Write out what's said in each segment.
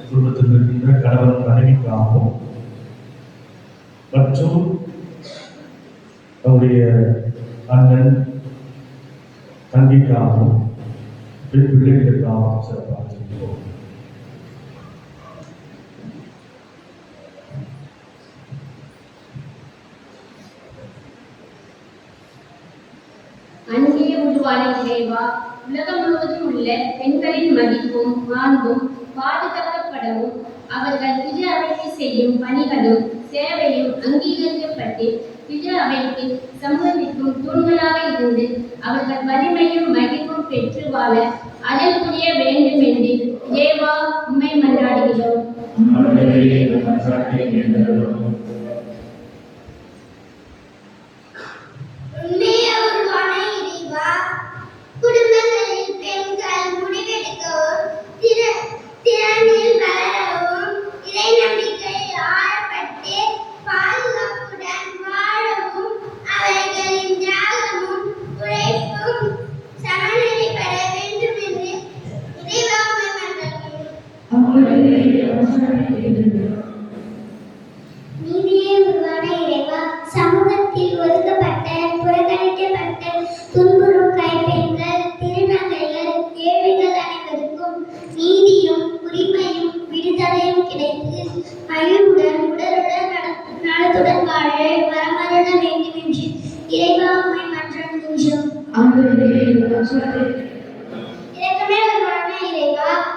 குடும்பத்தில் இருக்கின்ற கணவன் மனைவிக்காகவும் மற்றும் அவருடைய அண்ணன் தங்கிக்காகவும் பெண் பிள்ளைகளுக்காகவும் சிறப்பாக செய்வோம். அன்றைய உருவான இறைவா, உலகம் முழுவதும் உள்ள பெண்களின் மதிப்பும் மாண்பும் பாதுகாக்கப்படவும் அவர்கள் திரு அவைக்கு செய்யும் பணிகளும் சேவையும் அங்கீகரிக்கப்பட்டு திரு அவைக்கு சமூகத்திற்கும் தூண்களாக இருந்து அவர்கள் வலிமையும் மகிழ்வும் பெற்று வாழ அருள் புரிய வேண்டும் என்று தேவா உம்மை மன்றாடுகிறோம்.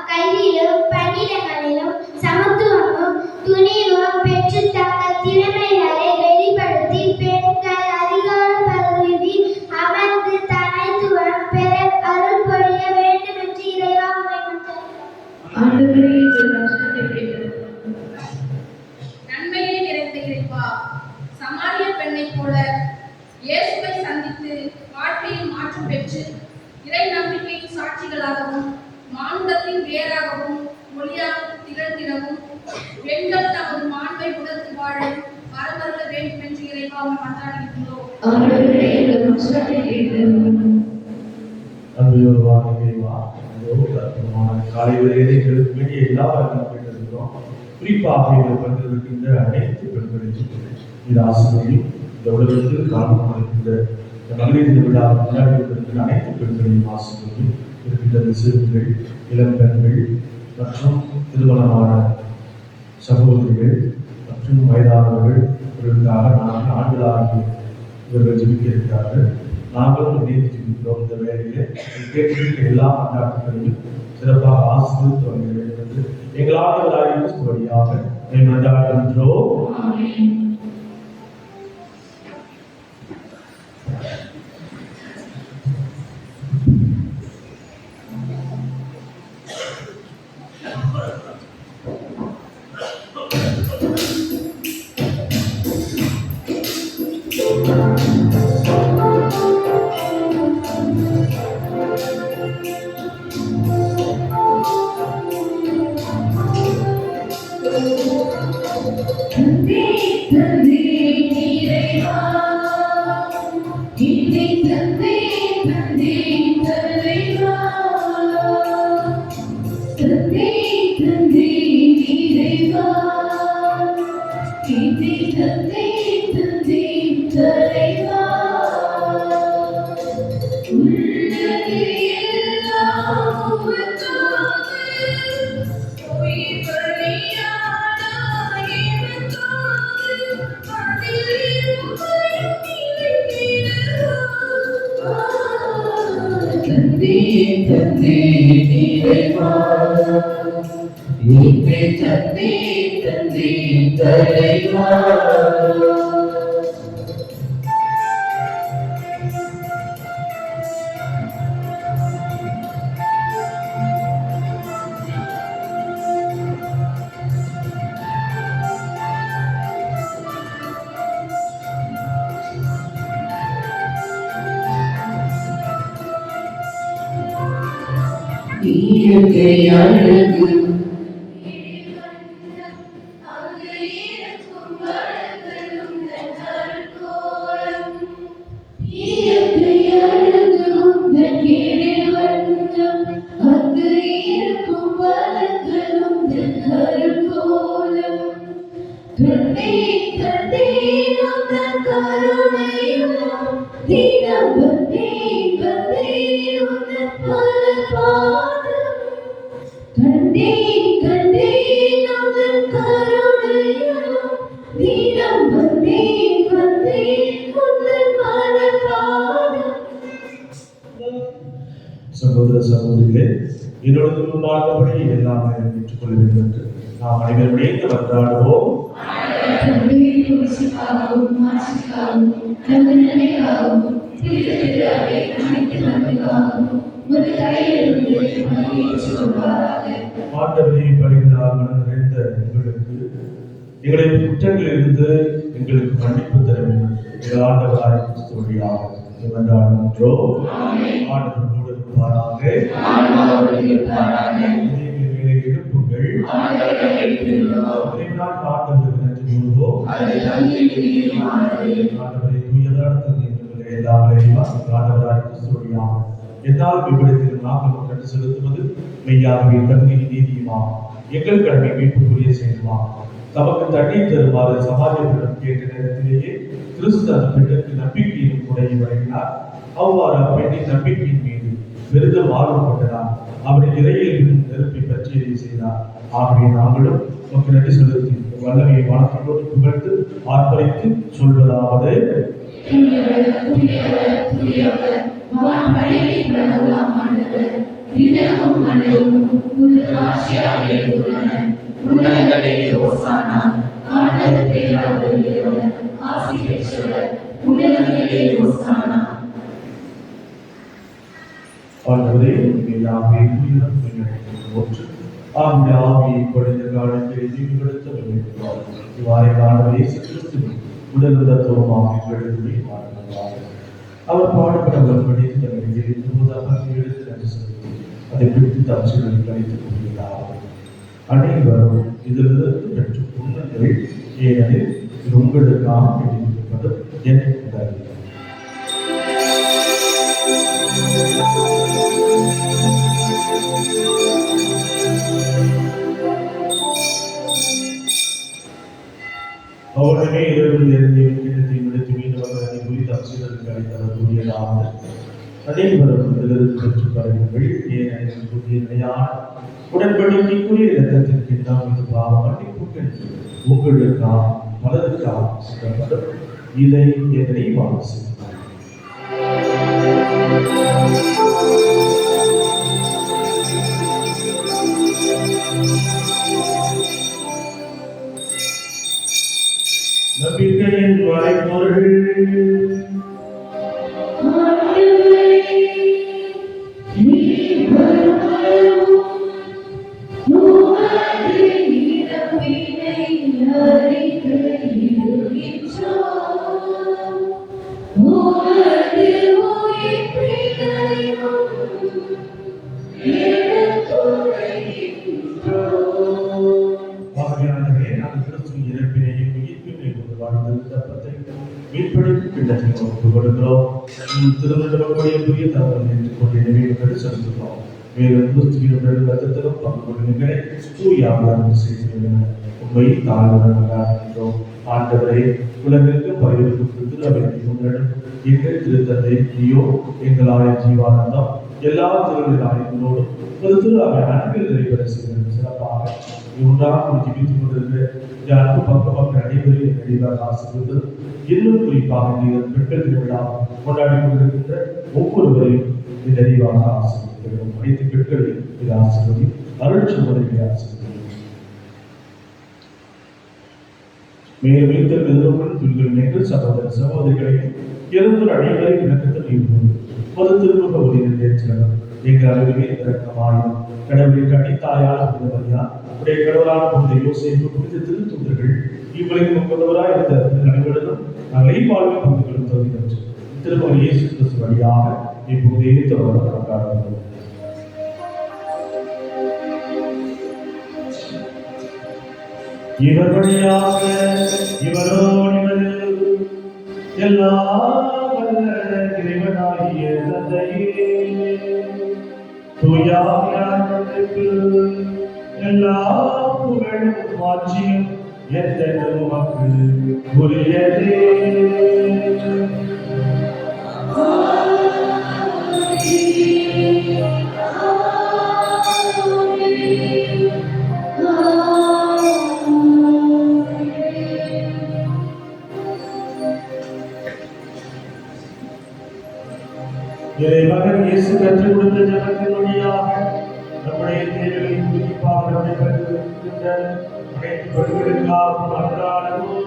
கல்வியிலும் பணியிடங்களிலும் சமத்துவமும் துணிவும் பெற்று தங்கள் திறமைகளை வெளிப்படுத்தி பெண்கள் அதிகார பதவியில் அமர்ந்து தனித்துவம் பெற அருள் பொழிய வேண்டும் என்று இறைவா நன்மையை நிறைந்த இறைவா, சமாரிய பெண்ணை போல இயேசுவை சந்தித்து வாழ்க்கையில் மாற்றம் பெற்று இறை நம்பிக்கையின் சாட்சிகளாகவும் மானுடத்தின் வேறாகவும் ஒளியாகவும் திகழ்ந்திடவும் பெண்கள் தமது மாண்பை உணர்ந்து வாழ வரவருள வேண்டும் என்று இறைவா மன்றாடுகின்றோம். காலை வரையை எல்லா குறிப்பாக இதில் வந்திருக்கின்ற அனைத்து பெண்களையும் இது ஆசிரியையும் இந்த உலகத்தில் காலம் கொடுக்கின்ற இந்த மகளிர் விழா கொண்டாடி கொண்டிருக்கின்ற அனைத்து பெண்களையும் ஆசிரியையும் இருக்கின்ற சிறுமிகள் இளம் பெண்கள் மற்றும் திருமணமான சகோதரிகள் மற்றும் வயதானவர்கள் இவர்களுக்காக நாங்கள் ஆண்களாகிய இவர்கள் ஜெபிக்க இருக்கிறார்கள். நாங்களும் இணைந்து ஜெபிக்கிறோம். இந்த வேலையிலே கேட்கின்ற எல்லா கொண்டாட்டங்களையும் சிறப்பாக ஆசீர்வதித்து வர வேண்டும் என்று எங்கள் ஆண்டவராகிய வழியாக மன்றாடுகின்றோம். சகோதர சகோதரிகளே, என்னோடு முன்பாகபடி எல்லாம் ஏற்றுக்கொள்ள வேண்டும் என்று நாம் அனைவரும் இணைந்து மன்றாடுவோம். ஆண்டவரே, பலிகளால் மனம் நிறைந்த உங்களுக்கு எங்களுடைய குற்றங்களிலிருந்து எங்களுக்கு மன்னிப்பு தர வேண்டும். எங்கள் ஆண்டவராகிய கிறிஸ்து வழியாக மன்றாடுகின்றோம். ஆண்டவர் கூட இருப்பாராக. எழுப்புங்கள். ஆண்டவருக்கு நன்றி கூறுவோம். ஆண்டவரை தூயதான தந்தை எல்லாவரையும் ஆண்டவராகிய கிறிஸ்து வழியாக என்னால் விபடத்தில் நாங்கள் கண்டு செலுத்துவது மெய்யாகவே தண்ணீர் நீதியுமா எங்கள் கடமை மீட்புக்குரிய செய்யுமா. தமக்கு தண்ணீர் தருமாறு சமாரியத்திடம் கேட்ட நேரத்திலேயே கிறிஸ்து அந்த பெண்ணுக்கு நம்பிக்கையின் முறையை வழங்கினார். அவ்வாறு அப்பெண்ணின் நம்பிக்கையின் மீது பெரிதும் ஆர்வம் கொண்டனார். அவரை இறையில் நெருப்பை பற்றியதை செய்தார். ஆகவே நாங்களும் நமக்கு நன்றி செலுத்தி வல்லமையை வானத்தோடு புகழ்ந்து ஆர்ப்பரித்து சொல்வதாவது: ஆண்டவரே, ஆவியை குறைந்த காலத்தில் ஜீவப்படுத்த வேண்டும். இவ்வாறு ஆண்டவரே உடல் தத்துவமாக அவர் பாடுபடவர்படி தன்னை எடுத்து செலுத்தி அதை பிடித்து தம்சங்களை கழித்துக் கொள்கிறார். அனைவரும் இதிலிருந்து பெற்று புண்ணியங்கள், ஏனெனில் இது உங்களுக்காக வேண்டியிருப்பது எனக்கு அவருடனே இரவில் இருந்து கிண்ணத்தை முடித்து மீண்டும் அதை குறித்து அப்சீதருக்கு அளித்தவர் கூறியதாவது அனைவரும் இதிலிருந்து பெற்றுப் பாருங்கள். ஏனெனில் புதிய நிலையான உடன்படிக்கைக்குரிய இரத்தத்திற்கு நாம் இது பாவ மன்னிப்புகள் உங்களுக்காக பலருக்காக சிந்தப்படும். இதை என்னை வாசி. நம்பிக்கையின் மறைபொருள். ஆண்டவரே, உலகிற்கு எங்கள் திருத்தந்தை நீயோ எங்கள் ஆய ஜீவானந்தம் எல்லா திருவிழாயினோடும் ஒரு திருவிழாவை அன்பில் நிறைவேற செய்வது சிறப்பாக ஒன்றாக ஜீவித்துக் கொண்டிருக்கிற அன்பு பக்க அனைவரையும் நிறைவாக ஆசிர்வது. இன்னும் குறிப்பாக நீங்கள் பெண்கள் திருவிழா கொண்டாடி கொண்டிருக்கின்ற ஒவ்வொருவரையும் நிறைவாக ஆசிர்வதிக்கிறோம். அனைத்து பெண்களையும் இது ஆசிர்வதி அருள் சகோதரிகளை ஆசிர்வதி. மேலும் எங்கள் சகோதர சகோதரிகளையும் இறந்து அனைவரையும் இணக்கத்தில் ஈடுபடும் பொது திருமுக ஒளியில் ஏற்றவர் எங்கள் அறிவே இறக்கமாயும் கடவுளின் கண்ணித்தாயால் இருந்தவரையா உடைய கடவுளான புனித யோசேப்பு புனித திருத்தூதர்கள் இவ்வளவு கொண்டவராய் இருந்த அனைவரிடம் நாங்கள் வாழ்வை பங்குகளும் தருகின்றோம். திருமண இயேசு கிறிஸ்து வழியாக இப்போதே தொடர்ந்து கொண்டாடுகிறோம். இவர் வழியாக இவரோடு எல்லா இறைவனாகிய தந்தையே தூயாவிற்கு எல்லா புகழும் மாட்சியும் என்றென்றும் உமக்கு உரியதே. இறைமகன் இயேசு கற்றுக் கொடுத்த ஜபத்தின் வழியாக நம்முடைய தேவைகளின் குறிப்பாக நடைபெறுகின்ற அனைத்து பெண்களுக்காகவும் அன்றாடவும்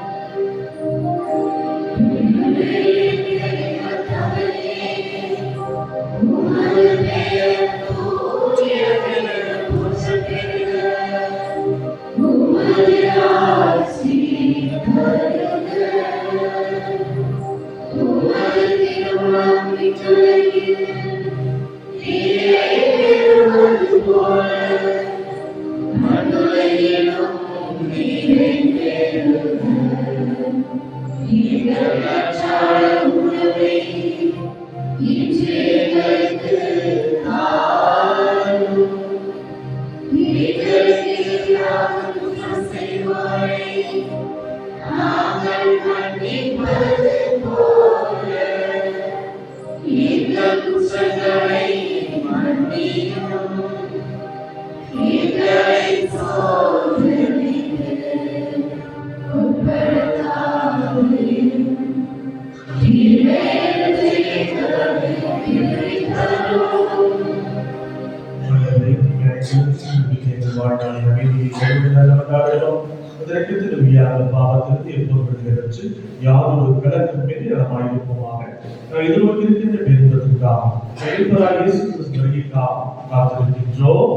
யாதொரு கலக்கும் மென்னிடமாயிருப்போமாக எதிர்நோக்கியிருக்கின்ற பெருந்தத்துக்காக செயல்படாத இயேசு கிறிஸ்து வருகைக்காக காத்திருக்கின்றோம்.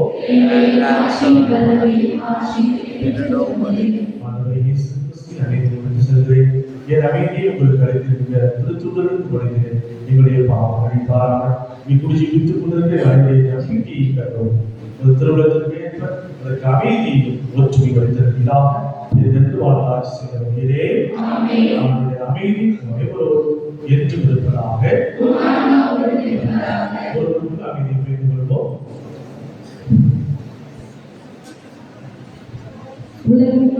என் அமைதியை உங்களுக்கு அழைத்திருக்கிற திருத்துதலுக்கு கொடுக்கிறேன். எங்களுடைய பாவம் அழிப்பாராமல் இப்படி ஜீவித்துக் கொண்டிருக்கிற நம்பிக்கையை கண்டோம். ஒரு திருவிழத்திற்கு ஏற்ப அதற்கு அமைதியையும் ஒற்றுமை வைத்திருக்கிறார் என்று வாழ்ந்தாட்சி செய்கிறே. அவனுடைய அமைதி அனைவரோடு என்று இருப்பதாக ஒரு அமைதியை புரிந்து கொள்வோம். உலகின்